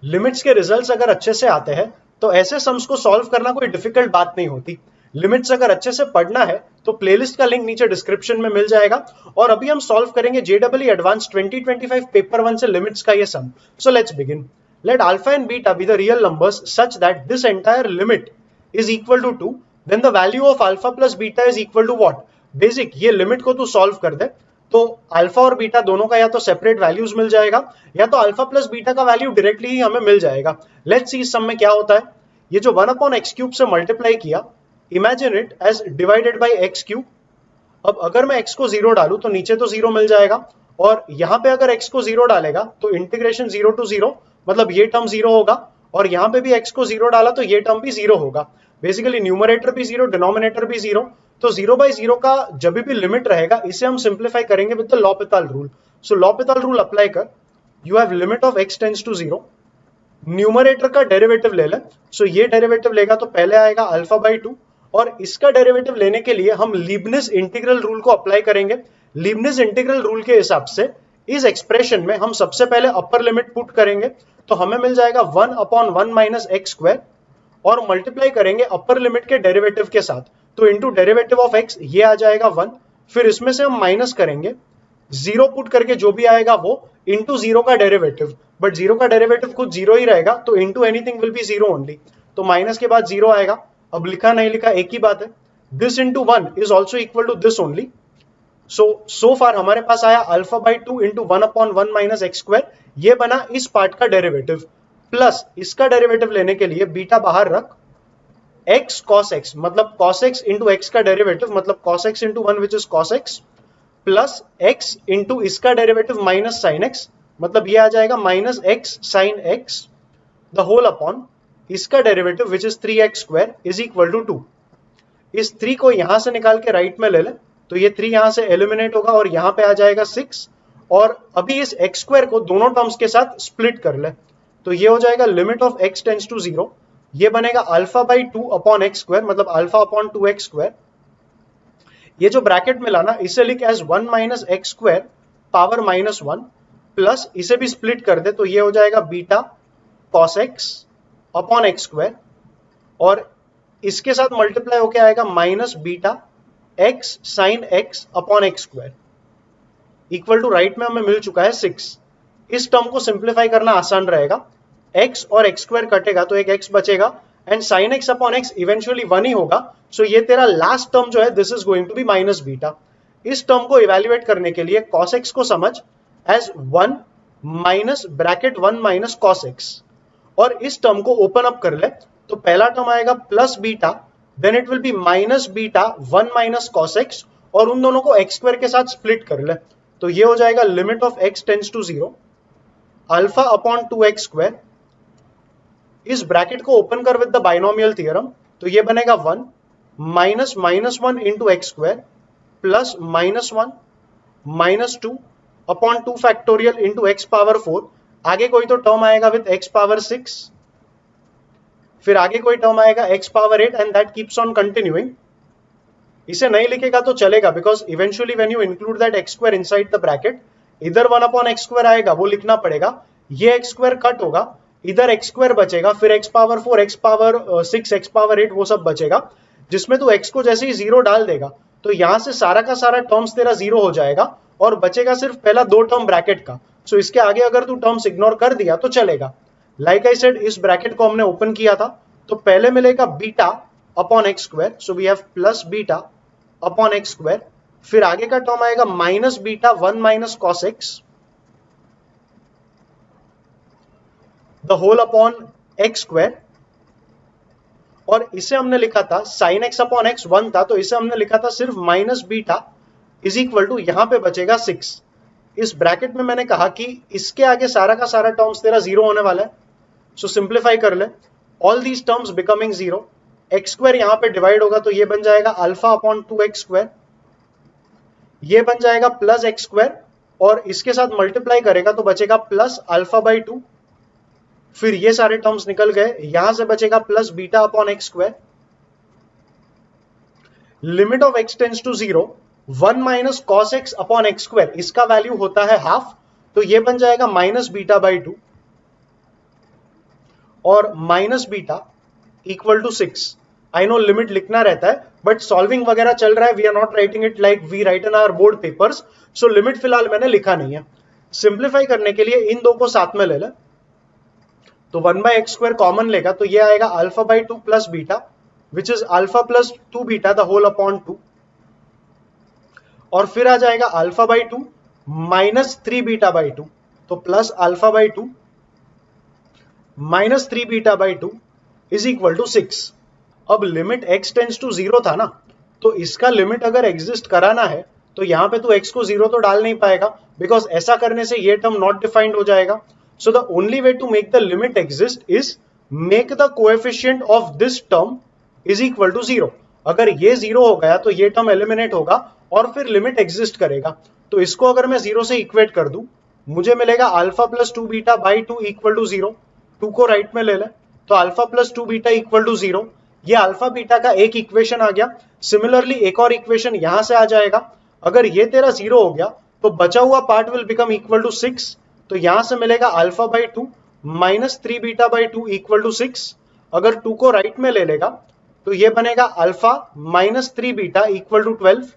Limits के results अगर अच्छे से आते हैं तो ऐसे सम्स को सॉल्व करना कोई डिफिकल्ट बात नहीं होती। लिमिट्स अगर अच्छे से पढ़ना है तो प्लेलिस्ट का लिंक नीचे डिस्क्रिप्शन में मिल जाएगा। और अभी हम सॉल्व करेंगे जेडब्ल्यू एडवांस 2025 पेपर 1 से लिमिट्स का ये sum. So let's begin. Let alpha and beta be the real numbers such that this entire limit is equal to 2, then the value of alpha plus beta is equal to what? Basic ये limit को तू solve कर दे तो alpha और beta दोनों का या तो सेपरेट वैल्यूज मिल जाएगा या तो अल्फा प्लस बीटा का वैल्यू डायरेक्टली ही हमें मिल जाएगा। लेट्स सी इस सम में क्या होता है। ये जो 1 अपॉन एक्स क्यूब से मल्टीप्लाई किया, imagine it as divided by x cube. अब अगर मैं x को 0 डालूं तो नीचे तो 0 मिल जाएगा, और यहां पे अगर x को 0 डालेगा तो इंटीग्रेशन 0 टू 0, मतलब ये टर्म 0 होगा, और यहां पे भी x को 0 डाला तो ये टर्म भी 0 होगा। बेसिकली न्यूमरेटर भी 0, डिनोमिनेटर भी 0। तो 0/0 का जब भी लिमिट रहेगा इसे हम सिंप्लीफाई करेंगे with the L'Hopital rule. So L'Hopital rule apply कर। You have limit of x tends to 0, numerator का डेरिवेटिव ले ले। सो ये डेरिवेटिव लेगा तो पहले आएगा अल्फा बाई 2, और इसका डेरिवेटिव लेने के लिए हम लीबनिज इंटीग्रल रूल को अप्लाई करेंगे। लीबनिज इंटीग्रल रूल के हिसाब से इस एक्सप्रेशन में हम सबसे पहले अपर लिमिट पुट करेंगे तो हमें मिल जाएगा 1 अपॉन 1 माइनस एक्स स्क्वायर, और मल्टीप्लाई करेंगे अपर लिमिट के डेरिवेटिव के साथ तो इंटू डेरिवेटिव ऑफ एक्स ये आ जाएगा 1। फिर इसमें से हम माइनस करेंगे 0 पुट करके जो भी आएगा वो इंटू 0 का डेरिवेटिव, बट 0 का डेरिवेटिव खुद 0 ही रहेगा तो into anything will be 0 only. तो माइनस के बाद 0 आएगा। अब लिखा नहीं लिखा एक ही बात है। This into 1 is also equal to this only. So far हमारे पास आया alpha by 2 into 1 upon 1 minus x square, ये बना इस पार्ट का डेरिवेटिव, प्लस इसका डेरिवेटिव लेने के लिए बीटा बाहर रख, x cos x मतलब cos x इंटू एक्स का डेरिवेटिव मतलब cos x into 1 which is cos x, plus x into इसका डेरिवेटिव माइनस साइन x मतलब ये आ जाएगा minus x sine x, the whole upon इसका derivative which is 3x square is equal to 2। इस 3 को यहां से निकाल के राइट में ले ले तो ये 3 यहां से एलिमिनेट होगा और यहां पे आ जाएगा 6। और अभी इस x स्क्वायर को दोनों टर्म्स के साथ स्प्लिट कर ले तो ये हो जाएगा limit of x tends to 0, ये बनेगा alpha by 2 upon x square मतलब अल्फा अपॉन 2x स्क्वायर। ये जो ब्रैकेट मिला ना इसे लिख as 1 minus x square power minus 1, plus इसे भी स्प्लिट कर दे तो ये हो जाएगा beta cos x upon x square, और इसके साथ मल्टीप्लाई होके आएगा minus beta x sine x upon x square equal to right में हमें मिल चुका है 6। इस टर्म को सिंप्लीफाई करना आसान रहेगा, x और एक्स स्क्वायर कटेगा तो एक x बचेगा, and sine x upon x eventually 1 ही होगा। सो ये तेरा लास्ट टर्म जो है this is going to be minus beta. इस टर्म को इवेल्युएट करने के लिए cos x को समझ as 1 minus bracket 1 minus cos x, और इस टर्म को ओपन अप कर ले तो पहला टर्म आएगा plus beta, then it will be minus beta 1 minus cos x, और उन दोनों को एक्स स्क्वायर के साथ स्प्लिट कर ले तो ये हो जाएगा limit of x tends to 0 alpha upon 2x square. इस ब्रैकेट को ओपन कर विद द बाइनोमियल थ्योरम तो ये बनेगा 1 minus minus 1 into x square plus minus 1 minus 2 upon 2 factorial into x power 4। आगे कोई तो टर्म आएगा विद एक्स पावर 6, फिर आगे कोई टर्म आएगा x power 8 and that keeps on continuing. इसे नहीं लिखेगा तो चलेगा because eventually when you include that x square inside the bracket इधर 1 अपॉन एक्स स्क्वायर आएगा वो लिखना पड़ेगा, ये एक्स स्क्वायर कट होगा, इधर एक्स स्क्वायर बचेगा, फिर x power 4 x power 6 x power 8 वो सब बचेगा, जिसमें तू एक्स को जैसे ही 0 डाल देगा तो यहां से सारा का सारा टर्म्स तेरा 0 हो जाएगा और बचेगा सिर्फ पहला 2 टर्म ब्रैकेट का। सो इसके आगे अगर तू टर्म्स इग्नोर कर दिया तो चलेगा। लाइक आई सेड इस ब्रैकेट को हमने ओपन किया था तो पहले मिलेगा beta upon x square, so we have plus beta upon x square, फिर आगे का टर्म आएगा minus beta 1 minus cos x the whole upon x square, और इसे हमने लिखा था साइन एक्स अपॉन एक्स 1 था तो इसे हमने लिखा था सिर्फ minus beta is equal to यहां पे बचेगा 6। इस ब्रैकेट में मैंने कहा कि इसके आगे सारा का सारा टर्म्स तेरा 0 होने वाला है, सो सिंप्लीफाई कर ले all these terms becoming 0, x square यहां पे डिवाइड होगा तो ये बन जाएगा अल्फा अपॉन 2x स्क्वायर, ये बन जाएगा प्लस एक्स स्क्वायर, और इसके साथ मल्टीप्लाई करेगा तो बचेगा प्लस अल्फा बाई 2, फिर ये सारे टर्म्स निकल गए, यहां से बचेगा plus beta upon x square, limit of x tends to 0 1 minus cos x upon x square, इसका वैल्यू होता है हाफ तो ये बन जाएगा माइनस बीटा बाई 2, और minus beta equal to 6। I know limit लिखना रहता है बट सॉल्विंग वगैरह चल रहा है, we are not writing it like we write in our board papers, so limit फिलहाल मैंने लिखा नहीं है। सिंप्लीफाई करने के लिए इन दो को साथ में ले ले, तो 1/x² कॉमन लेगा तो ये आएगा alpha by 2 plus beta which is alpha plus 2 beta the whole upon 2, और फिर आ जाएगा alpha by 2 minus 3 beta by 2, तो plus alpha by 2 minus 3 beta by 2 is equal to 6। अब लिमिट x टेंड्स टू 0 था ना, तो इसका लिमिट अगर एग्जिस्ट कराना है तो यहां पे तो x को 0 तो डाल नहीं पाएगा, बिकॉज ऐसा करने से ये टर्म नॉट डिफाइंड हो जाएगा। So the only way to make the limit exist is make the coefficient of this term is equal to 0। अगर ये 0 हो गया तो ये टर्म एलिमिनेट होगा और फिर लिमिट एग्जिस्ट करेगा। तो इसको अगर मैं 0 से इक्वेट कर दूं, मुझे मिलेगा alpha plus 2 beta by 2 equal to 0। 2 को राइट में ले ले तो alpha plus 2 beta equal to 0, ये अल्फा बीटा का एक इक्वेशन आ गया। सिमिलरली एक और इक्वेशन यहां से आ जाएगा। अगर ये तेरा 0 हो गया तो बचा हुआ part will become equal to 6, तो यहां से मिलेगा alpha by 2 minus 3 beta by 2 equal to 6। अगर 2 को राइट में ले लेगा तो ये बनेगा alpha minus 3 beta equal to 12।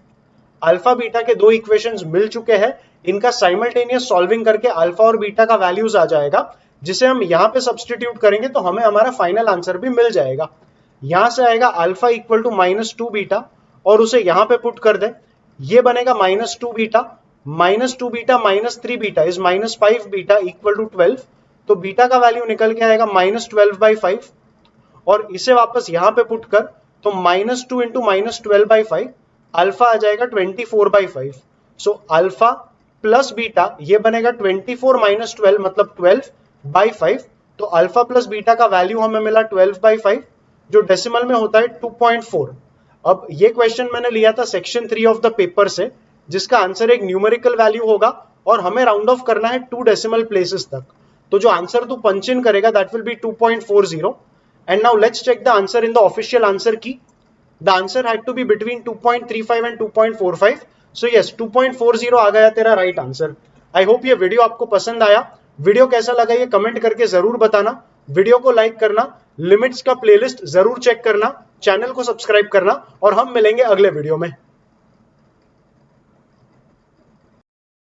Alpha beta के दो इक्वेशंस मिल चुके हैं, इनका साइमल्टेनियस सॉल्विंग करके अल्फा और बीटा का वैल्यूज आ जाएगा, जिसे हम यहां पे सब्स्टिट्यूट करेंगे तो हमें हमारा फाइनल आंसर भी मिल जाएगा। यहां से आएगा alpha equal to minus 2 beta और उसे यहां पे पुट कर दे, ये बनेगा minus 2 beta minus 2 beta minus 3 beta is minus 5 beta equal to 12। तो बीटा का वैल्यू निकल के आएगा माइनस 12/5 और इसे वापस यहां पे पुट कर तो माइनस 2 इंटू माइनस 12/5 अल्फा आ जाएगा 24/5। सो अल्फा प्लस बीटा ये बनेगा 24 माइनस 12 मतलब 12/5। तो अल्फा प्लस बीटा का वैल्यू हमें मिला 12/5 जो डेसिमल में होता है 2.4। अब ये क्वेश्चन मैंने लिया था सेक्शन 3 ऑफ द पेपर से, जिसका आंसर एक न्यूमेरिकल वैल्यू होगा और हमें राउंड ऑफ करना है 2 डेसिमल प्लेसेस तक। तो जो आंसर तू पंच इन करेगा that will be 2.40। And now let's check the answer in the official answer key. The answer had to be between 2.35 and 2.45। So yes 2.40 आ गया तेरा राइट आंसर। आई होप ये video आपको पसंद आया। Video कैसा लगा ये कमेंट करके जरूर बताना। वीडियो को लाइक करना, लिमिट्स का प्लेलिस्ट जरूर चेक करना, चैनल को सब्सक्राइब करना और हम मिलेंगे अगले वीडियो में।